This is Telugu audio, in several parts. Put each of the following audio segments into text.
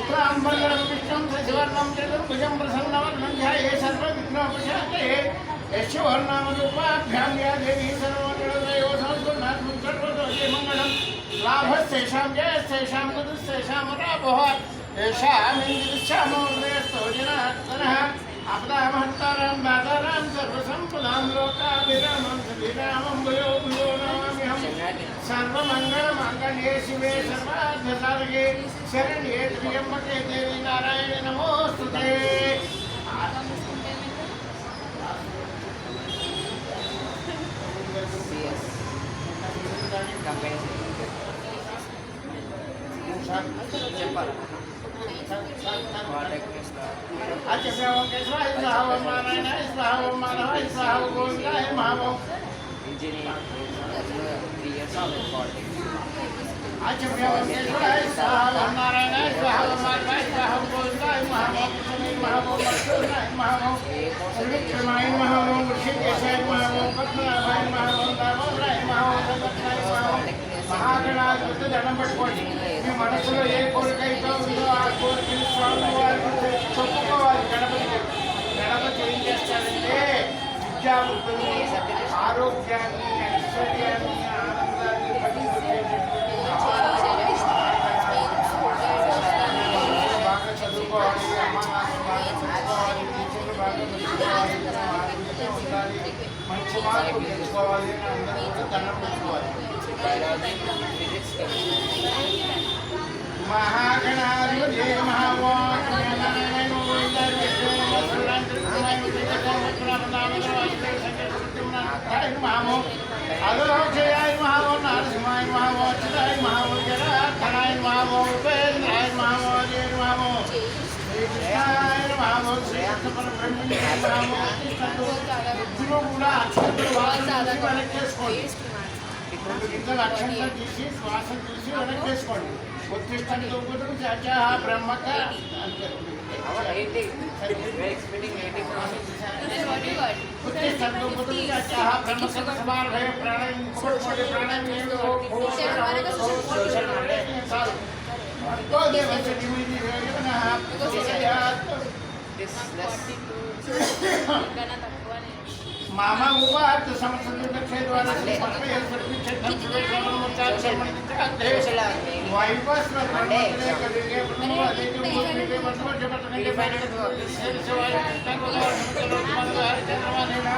शुक्लांबरधरं विष्णुं शशिवर्णं चतुर्भुजं प्रसन्नवदनं ध्याये सर्वविघ्नोपशान्तये यस्य वर्णामरूपाभ्यां या देवी सर्वमङ्गलत्रयो संस्कुर्णात्मं सर्वदोषे मङ्गलं लाभस्तेषां जयस्तेषां कुतस्तेषां लाभः येषामिन्द्रियस्यामोदयस्तो जनार्दनः आपदामहत्तारां दातारां सर्वसम्पदां लोकाभिरामं श्रीरामं भूयो भूयो नमाम्यहम् सर्वमङ्गलमाङ्गल्ये शिवे सर्वार्थसाधके शरण्ये त्र्यम्बके देवी नारायणे नमोस्तुते। మహాగణాధిపతి దండం పెట్టుకోండి. మీ మనసులో ఏ కోరిక అయితే ఉందో ఆ కోరికని స్వామి వారికి చెప్పుకోవాలి. గణపతి ఏం చేస్తాడంటే విద్యాబుద్ధుల్ని, ఆరోగ్యాన్ని, ఐశ్వర్యాన్ని, ఆనందాన్ని బాగా చదువుకోవాలి, అమ్మ నాన్న బాగా చదువుకోవాలి, టీచర్లు బాగా చదువుకోవాలి, ఉండాలి, మంచి మార్కులు తెచ్చుకోవాలి అని అందరూ కూడా దండం పెట్టుకోవాలి. महागणाधिपते अधोक्षयाय महावो नारसिंहाय महावो चिदाय महावो जनार्दनाय महावो उपेन्द्राय महावो जय महावो श्रीकृष्णाय महावो श्रीकृष्ण परब्रह्मण्य महावो गुरु गुला अक्षंतु वासुदेव చేసుకోండి. రెండు గింజలు అక్షంతలు తీసి శ్వాసం తీసి వెనక్కి చేసుకోండి. ఉత్తిష్టంతో బ్రహ్మక मामा उपार्थ समसंयुक्त क्षेत्रवाला पत्रे सर्विक्षण वायुपास करेंगे प्रथमवादे जो मुझे मतलब जब तक नहीं बैठे तो सेल सवाल तक और चंद्रमा देना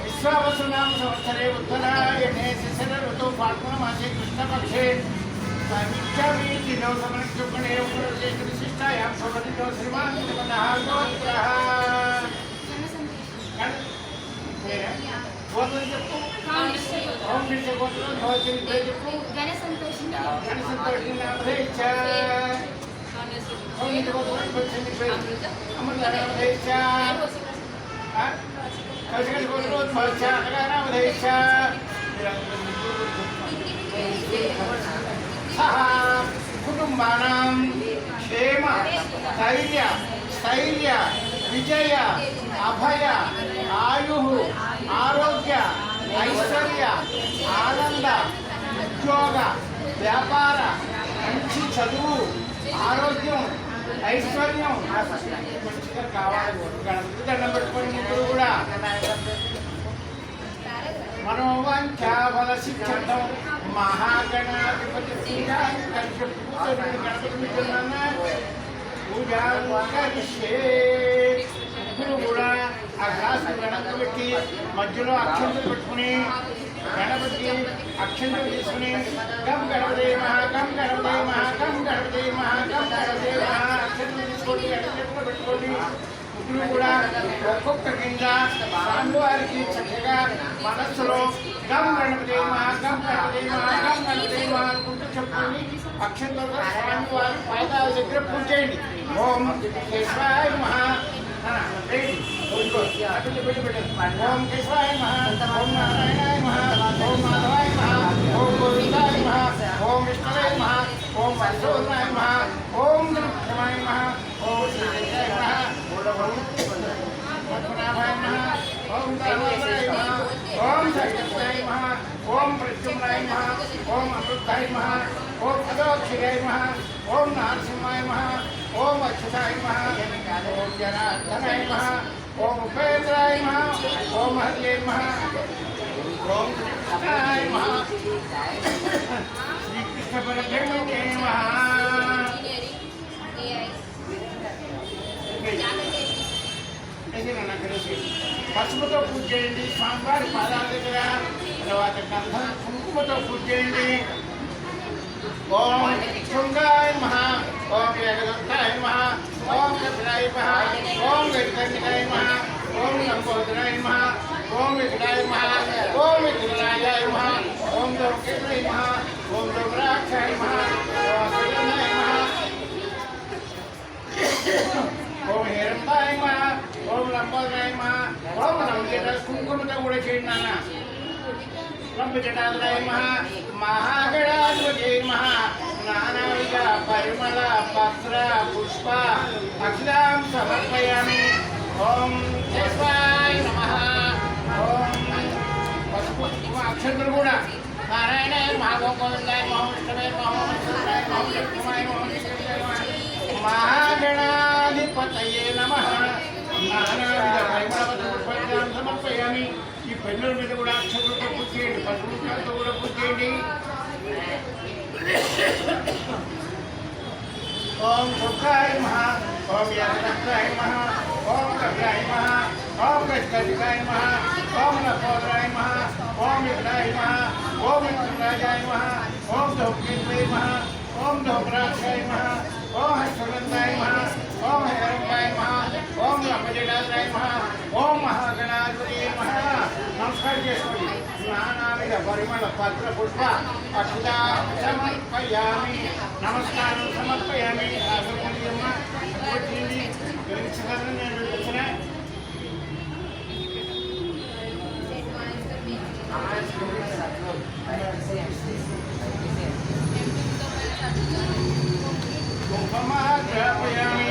विश्वावसुनाम संवत्सरे उत्तरायणे शिशिर ऋतु फाल्गुन मासे कृष्ण पक्षे विद्यावीति नवसमनक्षुकणे विशिष्टायां सवदितो श्रीमान् श्रीमन्नः गोत्रः गोत्रं చెప్పు కౌండిస్య గోత్రం భవతి చెప్పు గణసంతోషిని నామధేచ్చ కౌండిస్య గోత్రం భవతి అమృత నామధేచ్చ కౌశిక గోత్రం భవతి నామధేచ్చ కుటుంబానాం క్షేమ ధైర్య స్థైర్య విజయ అభయ ఆయు ఆరోగ్య ఐశ్వర్య ఆనంద ఉద్యోగ వ్యాపార మంచి చదువు ఆరోగ్యం ఐశ్వర్యం మంచిగా కావాలి. గణపతి దండం పెట్టుకొని ముగ్గురు కూడా మనోవాంఛాఫల సిద్ధ్యర్థం महागणाधिपति गणपति पूजा मुग्గురు కూడా ఆ గ్లాసు గణపతి పెట్టి మధ్యలో అక్షంతలు పెట్టుకుని గణపతి అక్షంతలు తీసుకుని గం గణపతి మహా గం గణపతి మహా గం గణపతి మహా గం గణపతి మహా అక్షంతలు తీసుకోండి అక్షంతలు పెట్టుకోండి. ముగ్గురు కూడా ఒక్కొక్క కింద స్వామివారికి చక్కగా మనస్సులో గం గణపతి మహా గం గణపతి మహా గం గణపతి మహా అనుకుంటూ చెప్పుకొని అక్షంతలు స్వామివారి పాదాల దగ్గర పూజ చేయండి. ఓం కేశవాయ మహా ఓం కేశవాయ మహా ఓం నారాయణాయ మహా ఓం మాధవాయ మహా ఓం గోవిందాయ మహా ఓం విష్ణువే మహా ఓం వాసుదేవాయ మహా ఓం నమః మహా ఓం శ్రీదేవాయ మహా ఓం పద్మనాభాయ మహా ఓం దామోదరాయ మహా ఓం సత్యసాయ మహా ओम प्रद्युम्नाय नमः, ओम अमृताय नमः, ओम अदोक्षिताय नमः, ओम नारसिंहाय नमः, ओम अच्युताय नमः, ओम जनार्दनाय नमः, ओम उपेन्द्राय नमः, ओम हरये नमः, ओम कृष्णाय नमः, श्री कृष्ण परब्रह्मणे नमः। పసుపుతో పూజ చేయండి, స్వామివారి పాదాల దగ్గర. తర్వాత గంధం కుంకుమతో పూజ చేయండి. ఓం శృంగాయ నమః, ఓం ఏకదంతాయ నమః, ఓం కపిలాయ నమః, ఓం వెంకటేశాయ నమః, ఓం లంబోదరాయ నమః, ఓం వికటాయ నమః, ఓం విఘ్నరాజాయ నమః, ఓం దౌకేతాయ నమః, ఓం దౌరాక్షాయ నమః, ఓం అఖిలాయ నమః, ఓం హిరణ్యాయ నమః, ఓం లంబోదరాయ నమః, ఓం లంబజట కుంకుమతో కూడా చేయండి నాన్న. లంబజటాయ నమః, మహాగణాధిపతయే నమః, నానావిధ పరిమళ పత్ర పుష్ప అక్షరాం సమర్పయామి. ఓం కేశవాయ నమః. ఓం పసుపు అక్షంతలు కూడా నారాయణాయ నమః, గోవిందాయ నమః, విష్ణువే నమః, మహేశ్వరాయ నమః, లక్ష్మీమాయ నమః, మహాగణాధిపతయే నమః. నానావిధ పరిమళ పత్ర పుష్పాక్షరాం సమర్పయామి. ఈ పెన్నుల మీద కూడా అక్షరాలతో పూజ చేయండి, పసుపుతో కూడా పూజ చేయండి. ఓం శుక్రాయ నమః, ఓం యాదవక్రాయ నమః, ఓం కపిలాయ నమః, ఓం గజకటికాయ నమః, ఓం లంబోదరాయ నమః, ఓం వికటాయ నమః, ఓం విఘ్నరాజాయ నమః, ఓం దౌకేతాయ నమః, ఓం దౌరాక్షాయ నమః, ఓం హర్షవర్ధనాయ నమః, ఓం హిరణ్యాయ నమః, ఓం లంబజటాయ నమః, ఓం మహాగణాధిపతయే నమః. నమస్కారం చేసుకోండి. నానావిధ పరిమళ పత్ర పుష్ప అక్షతా సమర్పయామి. నమస్కారం సమర్పయామి. అమ్మ వచ్చింది గెలిచిందని నేను వచ్చిన కుంకుమాగ్రపయామి.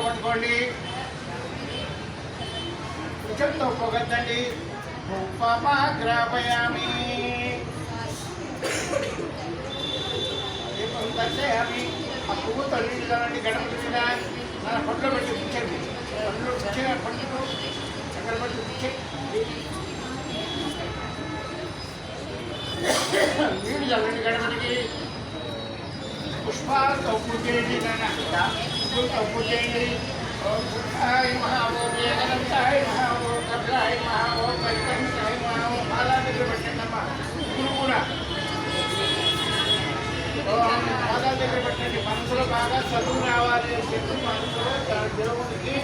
పట్టుకోండి, చెప్తా పొగద్దండి. ఉపమాగ్రాపయామి. దీపం దర్శయామి. ఆ పువ్వు తల్లి గణపతి మీద నా పండ్లు పెట్టి పుచ్చండి. పండ్లు పుచ్చిన పండ్లు చక్కెర పట్టి పుచ్చండి. నీళ్ళు చల్లండి గణపతికి. పుష్పాలతో పూజ చేయండి నాన్న, పువ్వులతో పూజ చేయండి. ఓం శుద్ధాయ నమః, ఓం ఏకదంతాయ నమః, ఓం కపిలాయ నమః, ఓం వైకుంఠాయ నమః. ఓం పాలా దగ్గర పెట్టండి అమ్మా. ఇప్పుడు కూడా ఓం పాలా దగ్గర పెట్టండి. మనసులో బాగా చదువు రావాలి అని చెప్పి మనసులో దేవుడికి,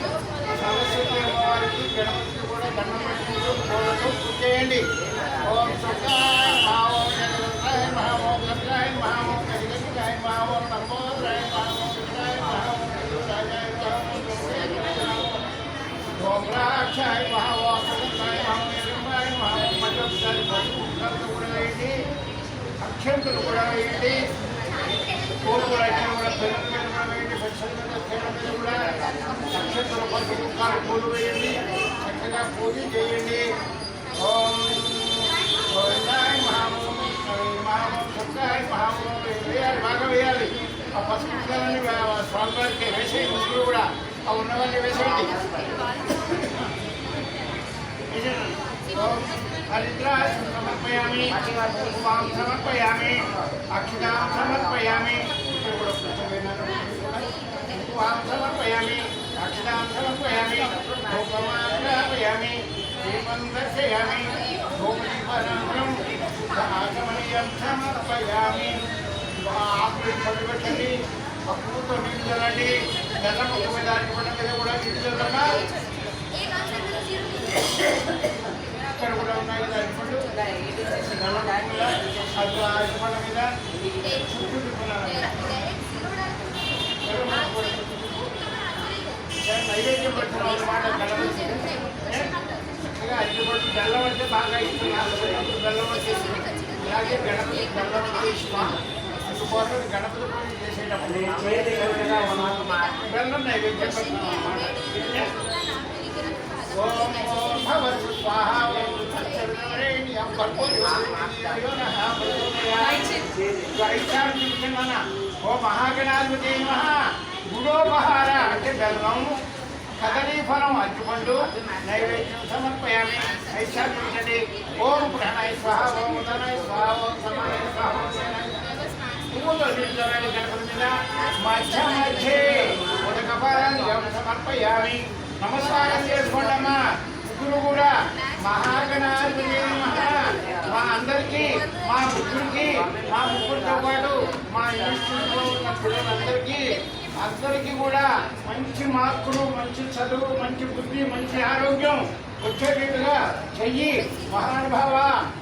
సరస్వతి అమ్మవారికి, గణపతికి కూడా దండం పెట్టుకుంటూ పూలతో పూజ చేయండి. ఓం శుద్ధాయ నమః, ఓం ఏకదంతాయ నమః, ఓం కపిలాయ నమః, ఓం వైకుంఠాయ నమః, ఓం లంబోదరాయ నమః, ఓం వికటాయ నమః, ఓం విఘ్నరాజాయ నమః, ఓం రాక్షాయ నమః, ఓం సగంధాయ నమః, ఓం హిరణ్యాయ నమః. మధ్యసారి పసుపు కూడా వేయండి, అక్షంతలు కూడా వేయండి, పూలు కూడా ఇక్కడ కూడా పెరుగు మీద కూడా వేయండి, పచ్చడి మీద తేడ మీద కూడా అక్షంతలు పసుపు పూలు వేయండి. చక్కగా పూజ చేయండి. ఓం గోవిందాయ నమః, ఓం సత్యాయ నమః. వేయాలి, బాగా వేయాలి. ఆ పసుపు పుష్పాలన్నీ స్వామివారికి వేసేయండి. ముగ్గురు కూడా ఆ ఉన్నవాళ్ళని వేసేయండి. హరిద్రాయ సమర్పయామి, కుంకుమాం సమర్పయామి, అక్షతాం సమర్పయామి. కుంకుమాం సమర్పయామి, అక్షతాం సమర్పయామి, ధూపమాగ్రాపయామి, దీపం దర్శయామి, ధూపదీపానంతరం ఆచమనీయం సమర్పయామి. ఆకులు పళ్ళు పెట్టండి, ఆ పువ్వుతో నీళ్ళు చల్లండి, బెల్లం ముక్క మీద అరటిపండు మీద కూడా నీళ్ళు చల్లగా ఇక్కడ కూడా ఉన్నాయి కదా అరటిపండు, బెల్లం ముక్క మీద అది అరటిపండు మీద చుట్టూ తిప్పుకున్నాను. నైవేద్యం పెడుతున్నాం అన్నమాట. చక్కగా అరటిపండు బెల్లం అంటే బాగా ఇస్తున్నారు, బెల్లం వచ్చేసి ఇలాగే గణపతి బెల్లం అంటే ఇష్టం. అందుకోసం గణపతి పూజ చేసేటప్పుడు బెల్లం నైవేద్యం పెడుతున్నాం అన్నమాట. ఓం భవతు స్వాహ ఓం తత్సవితుర్వరేణ్యం భర్గో దేవో నః ప్రచోదయాత్. ఓ మహాగణాధిపతి నమః. గుడోపహార అంటే బెల్లం, కదలీ ఫలం అరటిపండు నైవేద్యం సమర్పయామి. ఐశాంతి. ఓం ప్రాణాయ స్వాహ ఓం ఉదనాయ స్వాహ ఓం సమానాయ స్వాహ ఓం సేనాయ పువ్వుతో నిలుచోనండి గణపతి మీద. మధ్య మధ్యే ఉదకపారాన్ని సమర్పయామి. నమస్కారం చేసుకోండమ్మా. ముగ్గురు కూడా మహాగణాధిపతి నమః. మా అందరికీ, మా ముగ్గురికి, మా ముగ్గురితో పాటు మా ఇన్స్టిట్యూట్లో ఉన్న పిల్లలందరికీ అందరికీ కూడా మంచి మార్కులు, మంచి చదువు, మంచి బుద్ధి, మంచి ఆరోగ్యం వచ్చేటట్టుగా చెయ్యి మహానుభావ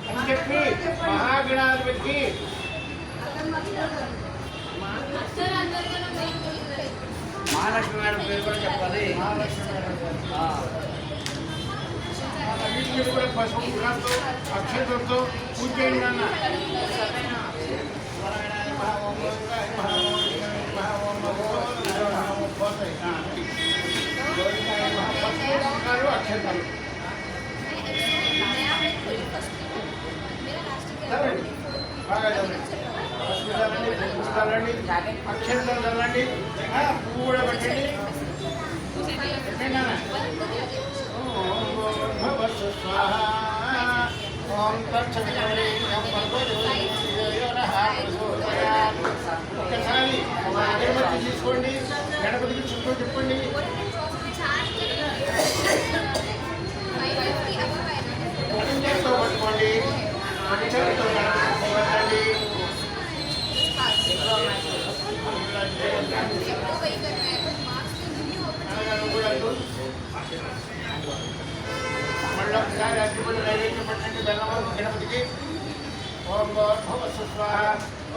అని చెప్పి మహాగణాధిపతికి మహాలక్ష్మి మేడం పేరు కూడా చెప్పాలి. మహాలక్ష్మి మేడం వీటికి కూడా పసుపు గుణంతో అక్షంతంతో పూజ చేయండి అన్న. అక్షంతాలు బాగా చల్లండి, అక్షంతలు చల్లండి, పువ్వు కూడా పెట్టండి. ఒక్కసారి అగరబత్తి తీసుకోండి, గణపతికి చుట్టూ తిప్పండి. చేతితో పట్టుకోండి, చేతితో పట్టండి. మళ్ళీ ఒకసారి అగ్గిపల్లి నైవేద్యం పట్టండి బెల్లం గణపతికి. ఓం భవతు స్వాహ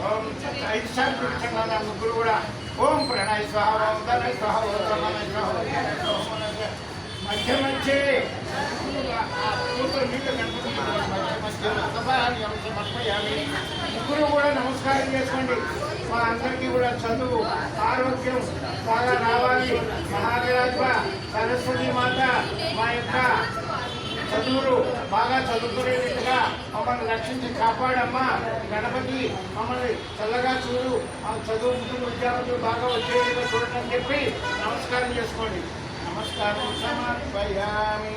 ఓం 5 సార్లు పిలిచాను ముగ్గురు కూడా. ఓం ప్రణాయ స్వాహ ఓం ధనాయ స్వాహ ఓం సమానాయ స్వాహ. మధ్య మధ్య నీళ్ళు గణపతి మధ్య సమర్పయామి. ముగ్గురు కూడా నమస్కారం చేసుకోండి. మా అందరికీ కూడా చదువు, ఆరోగ్యం బాగా రావాలి. మహాగణాధిప సరస్వతి మాత మా యొక్క చదువులు బాగా చదువుకునేట్టుగా మమ్మల్ని రక్షించి కాపాడమ్మా. గణపతి మమ్మల్ని చల్లగా చూడు, మా చదువుకున్న విద్యార్థులు బాగా వచ్చేట్టుగా చూడటం చెప్పి నమస్కారం చేసుకోండి. నమస్కారం సమర్పయామి.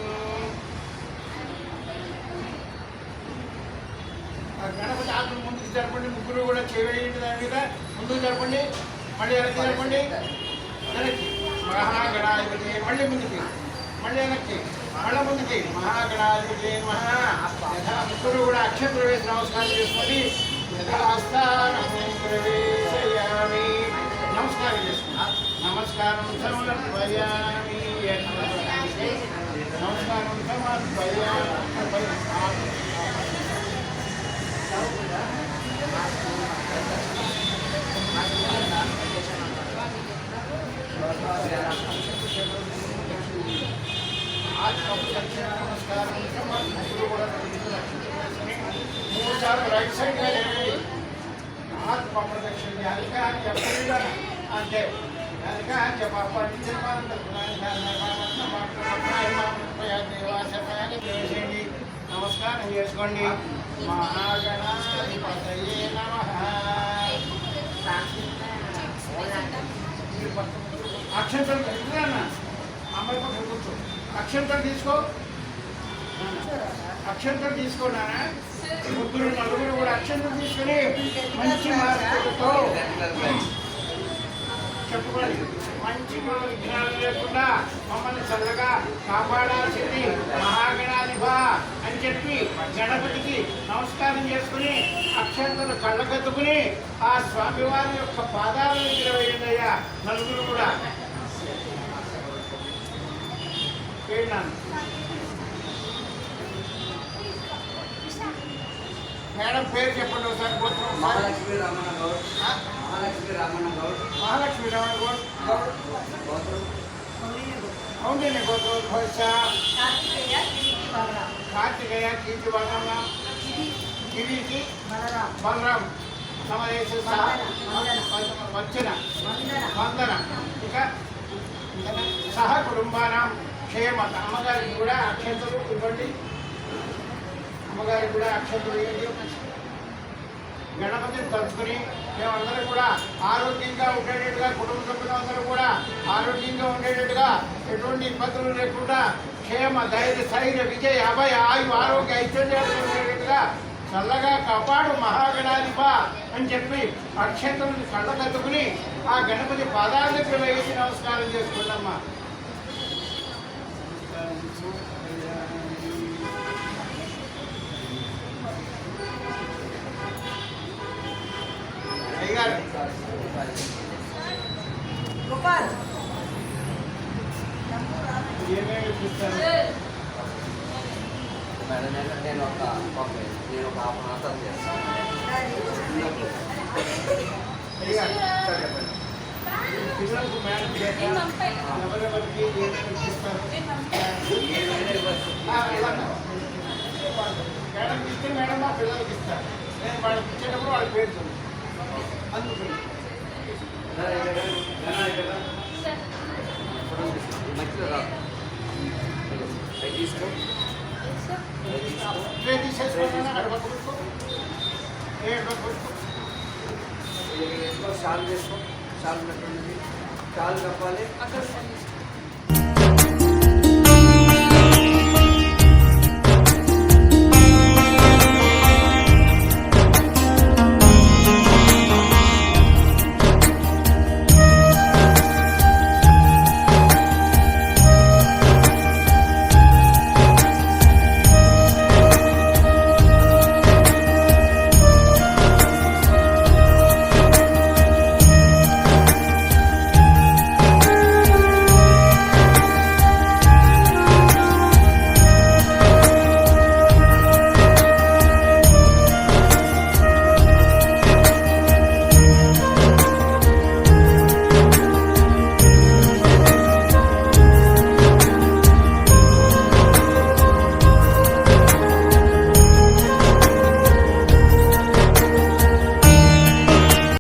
గణపతి ఆకులు ముందుకు జరపండి. ముగ్గురు కూడా చేయండి, దాని మీద ముందుకు జరపండి, మళ్ళీ వెనక్కి జరపండి. వెనక్కి మహాగణాధిపతి, మళ్ళీ ముందుకి, మళ్ళీ వెనక్కి, మళ్ళీ ముందుకి. మహాగణాధిపతి మహా ముగ్గురు కూడా అక్షంతలు వేసి నమస్కారం చేసుకోండి. యథాస్థానం ప్రవేశయామి. నమస్కారం చేసుకోండి. నమస్కారం సమర్పయామి. నమస్కారం సమర్పయామి. నమస్కారం. 3 సార్లు రైట్ సైడ్ ఆత్మ ప్రదక్షిణ అంటే నమస్కారం చేసుకోండి. మహాగణాధిపతయే నమః. అక్షంతలు తెలుగుదన్నా అమ్మాయి పక్కన కూర్చో. అక్షంతలు తీసుకో, అక్షంతలు తీసుకోనా. ముగ్గురు నలుగురు కూడా అక్షంతలు తీసుకుని మంచి మార్పులతో చెప్పుకోండి. మంచి విఘ్నాలు లేకుండా మమ్మల్ని చల్లగా కాపాడాల్సింది మహాగణాధిప అని చెప్పి గణపతికి నమస్కారం చేసుకుని అక్షంతలు కళ్ళకద్దుకుని ఆ స్వామివారి యొక్క పాదాల దగ్గర వేయండియ్యా నలుగురు కూడా. మేడం పేరు చెప్పండి ఒకసారి. మహాలక్ష్మి రమణ గౌడ్. మహాలక్ష్మి రమణ గౌడ్. మహాలక్ష్మి రమణ గౌడ్. అవునండి గోత్రం కార్తికేయ కీర్తి బలరామ గిరికి బలరాం సమదేశ వచ్చిన వందన ఇక సహ కుటుంబానం క్షేమత. అమ్మగారికి కూడా అక్షంతలు ఇవ్వండి. అమ్మగారికి కూడా అక్షంతలు ఇవ్వండి. గణపతిని తలుచుకుని మేమందరం కూడా ఆరోగ్యంగా ఉండేటట్టుగా, కుటుంబ సభ్యులందరూ కూడా ఆరోగ్యంగా ఉండేటట్టుగా, ఎటువంటి ఇబ్బందులు లేకుండా క్షేమ ధైర్య స్థైర్య విజయ అభయ ఆయు ఆరోగ్య ఐశ్వర్యాలు ఉండేటట్టుగా చల్లగా కాపాడు మహాగణాధిప అని చెప్పి అక్షంతలను కళ్ళకద్దుకుని ఆ గణపతి పాదాల దగ్గర వేసి నమస్కారం చేసుకున్నామ్మా. ఏమేమి ఇప్పిస్తారు? మేడం నేను ఒక హాఫ్ అన్ అవర్ చేస్తాను. పిల్లలకు మేడం ఎవరెవరికి ఏమేమి ఇప్పిస్తారు? మేడం ఇస్తే మేడం మా పిల్లలకి ఇస్తారు. నేను వాళ్ళకి ఇచ్చేటప్పుడు వాళ్ళ పేరు చదువు అందుకని మధ్యలో రాదు. తీసుకో షాల్ చేసుకో. షాల్ పెట్టండి. షాల్ కప్పాలి.